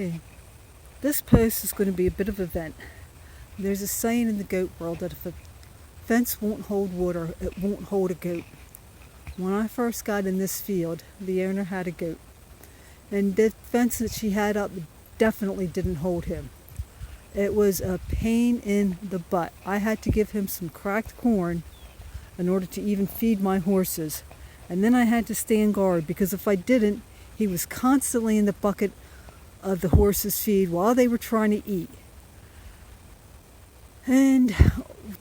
Okay, this post is going to be a bit of an event. There's a saying in the goat world that if a fence won't hold water, it won't hold a goat. When I first got in this field, the owner had a goat, and the fence that she had up definitely didn't hold him. It was a pain in the butt. I had to give him some cracked corn in order to even feed my horses. And then I had to stand guard, because if I didn't, he was constantly in the bucket of the horses' feed while they were trying to eat. And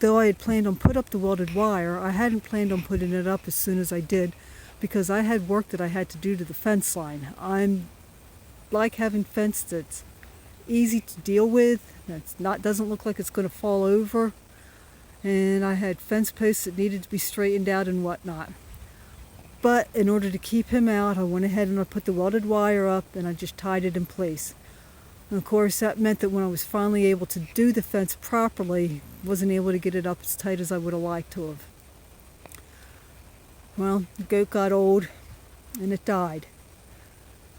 though I had planned on put up the welded wire, I hadn't planned on putting it up as soon as I did, because I had work that I had to do to the fence line. I'm like having fence that's easy to deal with, doesn't look like it's going to fall over, and I had fence posts that needed to be straightened out and whatnot. But in order to keep him out, I went ahead and I put the welded wire up and I just tied it in place. And of course that meant that when I was finally able to do the fence properly, wasn't able to get it up as tight as I would have liked to have. Well, the goat got old and it died.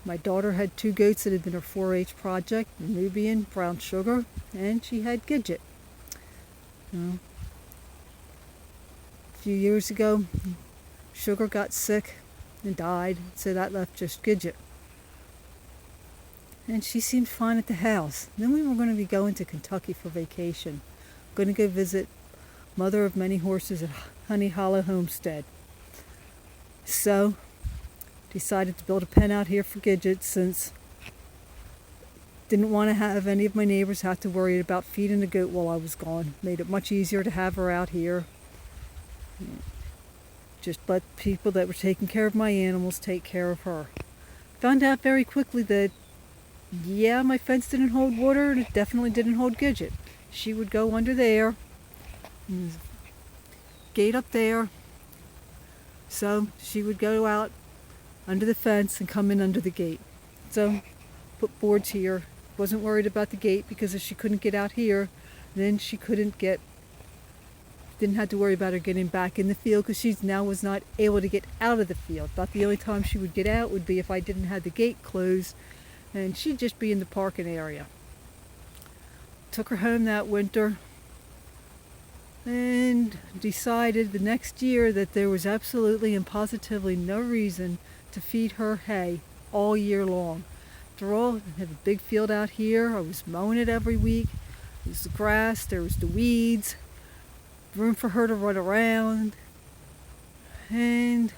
My daughter had 2 goats that had been her 4-H project, Nubian, Brown Sugar, and she had Gidget. A few years ago, Sugar got sick and died, so that left just Gidget. And she seemed fine at the house. Then we were going to be going to Kentucky for vacation. Going to go visit Mother of Many Horses at Honey Hollow Homestead. So, decided to build a pen out here for Gidget, since didn't want to have any of my neighbors have to worry about feeding the goat while I was gone. Made it much easier to have her out here. Just let people that were taking care of my animals take care of her. Found out very quickly that, yeah, my fence didn't hold water, and it definitely didn't hold Gidget. She would go under there, gate up there, so she would go out under the fence and come in under the gate. So, put boards here. Wasn't worried about the gate, because if she couldn't get out here, then she didn't have to worry about her getting back in the field, because she now was not able to get out of the field. About the only time she would get out would be if I didn't have the gate closed, and she'd just be in the parking area. Took her home that winter and decided the next year that there was absolutely and positively no reason to feed her hay all year long. After all, I have a big field out here. I was mowing it every week. There was the grass, there was the weeds, room for her to run around. And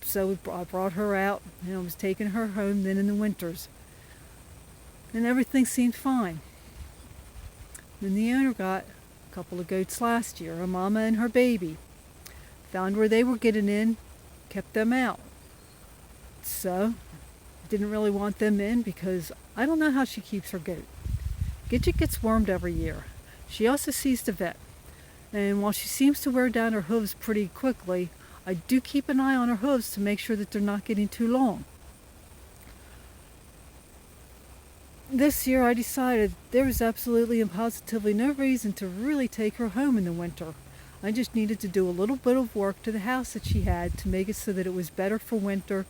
so I brought her out, and I was taking her home then in the winters. And everything seemed fine. Then the owner got a couple of goats last year, a mama and her baby. Found where they were getting in, kept them out. So, didn't really want them in, because I don't know how she keeps her goat. Gidget gets wormed every year. She also sees the vet. And while she seems to wear down her hooves pretty quickly, I do keep an eye on her hooves to make sure that they're not getting too long. This year I decided there was absolutely and positively no reason to really take her home in the winter. I just needed to do a little bit of work to the house that she had to make it so that it was better for winter,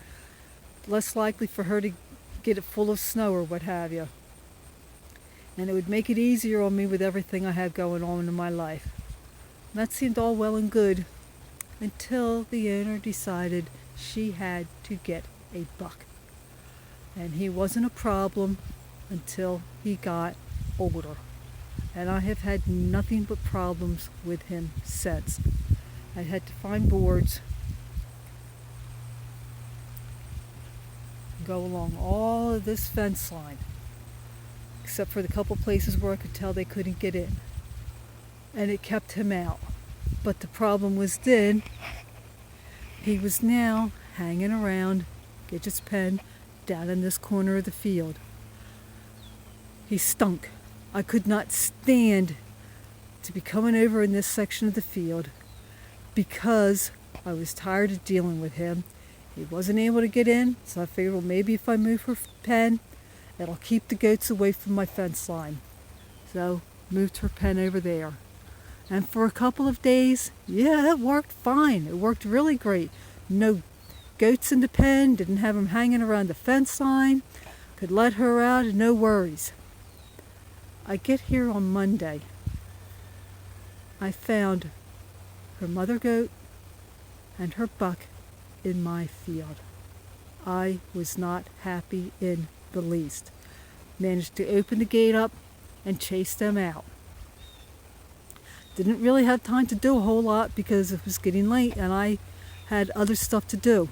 less likely for her to get it full of snow or what have you. And it would make it easier on me with everything I had going on in my life. That seemed all well and good until the owner decided she had to get a buck. And he wasn't a problem until he got older. And I have had nothing but problems with him since. I had to find boards, go along all of this fence line, except for the couple places where I could tell they couldn't get in. And it kept him out. But the problem was then, he was now hanging around Gidget's pen down in this corner of the field. He stunk. I could not stand to be coming over in this section of the field, because I was tired of dealing with him. He wasn't able to get in, so I figured, well, maybe if I move her pen, it'll keep the goats away from my fence line. So, moved her pen over there. And for a couple of days, yeah, it worked fine. It worked really great. No goats in the pen, didn't have them hanging around the fence line. Could let her out and no worries. I get here on Monday. I found her mother goat and her buck in my field. I was not happy in the least. Managed to open the gate up and chase them out. Didn't really have time to do a whole lot because it was getting late and I had other stuff to do.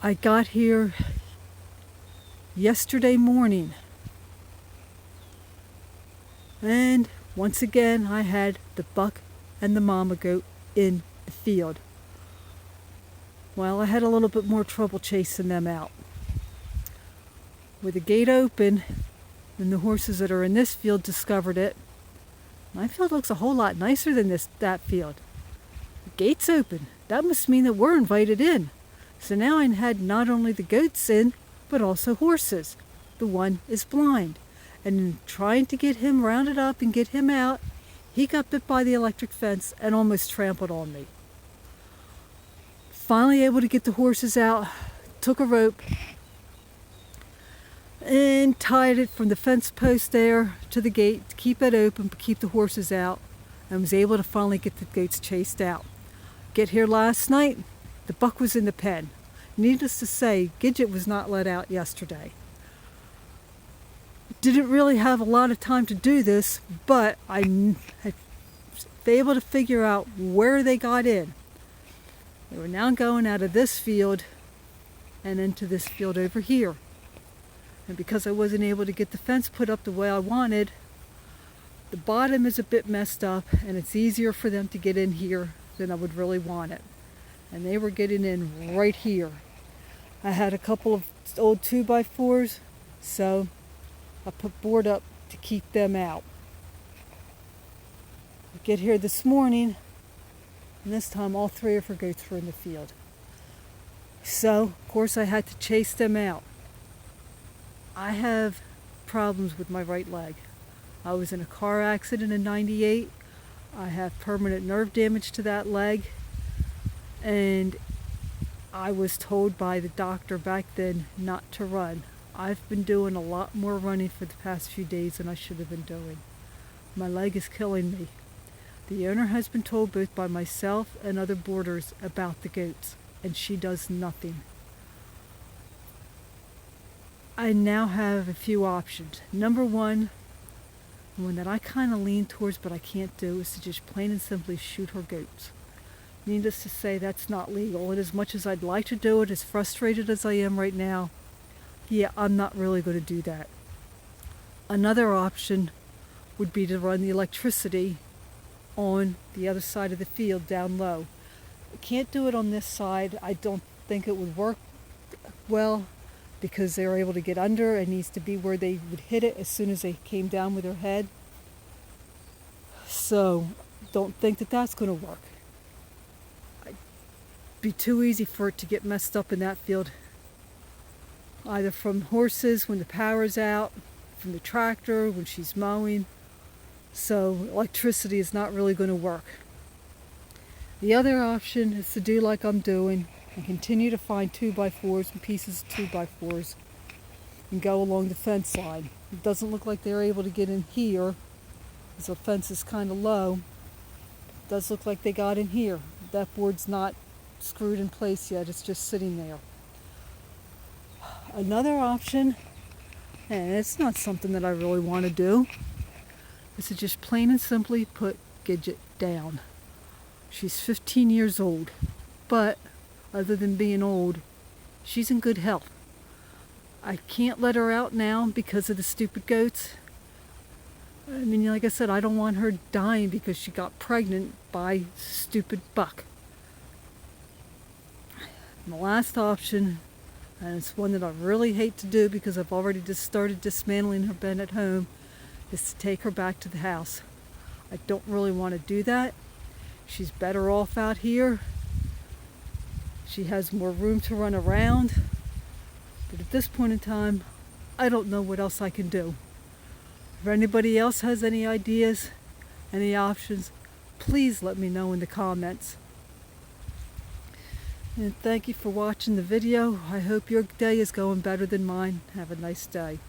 I got here yesterday morning, and once again I had the buck and the mama goat in the field. Well, I had a little bit more trouble chasing them out. With the gate open, and the horses that are in this field discovered it. My field looks a whole lot nicer than that field. The gate's open. That must mean that we're invited in. So now I had not only the goats in, but also horses. The one is blind. And in trying to get him rounded up and get him out, he got bit by the electric fence and almost trampled on me. Finally able to get the horses out, took a rope and tied it from the fence post there to the gate to keep it open but keep the horses out, and was able to finally get the goats chased out. Get here last night, the buck was in the pen. Needless to say, Gidget was not let out yesterday. Didn't really have a lot of time to do this, but I had been able to figure out where they got in. They were now going out of this field and into this field over here. And because I wasn't able to get the fence put up the way I wanted, the bottom is a bit messed up and it's easier for them to get in here than I would really want it. And they were getting in right here. I had a couple of old 2x4s, so I put board up to keep them out. I get here this morning, and this time all three of her goats were in the field. So, of course, I had to chase them out. I have problems with my right leg. I was in a car accident in '98. I have permanent nerve damage to that leg, and I was told by the doctor back then not to run. I've been doing a lot more running for the past few days than I should have been doing. My leg is killing me. The owner has been told both by myself and other boarders about the goats, and she does nothing. I now have a few options. Number one that I kind of lean towards but I can't do, is to just plain and simply shoot her goats. Needless to say, that's not legal, and as much as I'd like to do it, as frustrated as I am right now, yeah, I'm not really going to do that. Another option would be to run the electricity on the other side of the field down low. I can't do it on this side. I don't think it would work well because they're able to get under. It needs to be where they would hit it as soon as they came down with their head. So don't think that that's going to work. It'd be too easy for it to get messed up in that field, either from horses when the power's out, from the tractor when she's mowing. So electricity is not really going to work. The other option is to do like I'm doing and continue to find 2x4s and pieces of 2x4s and go along the fence line. It doesn't look like they're able to get in here because the fence is kind of low. It does look like they got in here. That board's not screwed in place yet, it's just sitting there. Another option, and it's not something that I really want to do, is to just plain and simply put Gidget down. She's 15 years old, but other than being old, she's in good health. I can't let her out now because of the stupid goats. I mean, like I said, I don't want her dying because she got pregnant by stupid buck. And the last option, and it's one that I really hate to do because I've already just started dismantling her pen at home, is to take her back to the house. I don't really want to do that. She's better off out here. She has more room to run around. But at this point in time, I don't know what else I can do. If anybody else has any ideas, any options, please let me know in the comments. And thank you for watching the video. I hope your day is going better than mine. Have a nice day.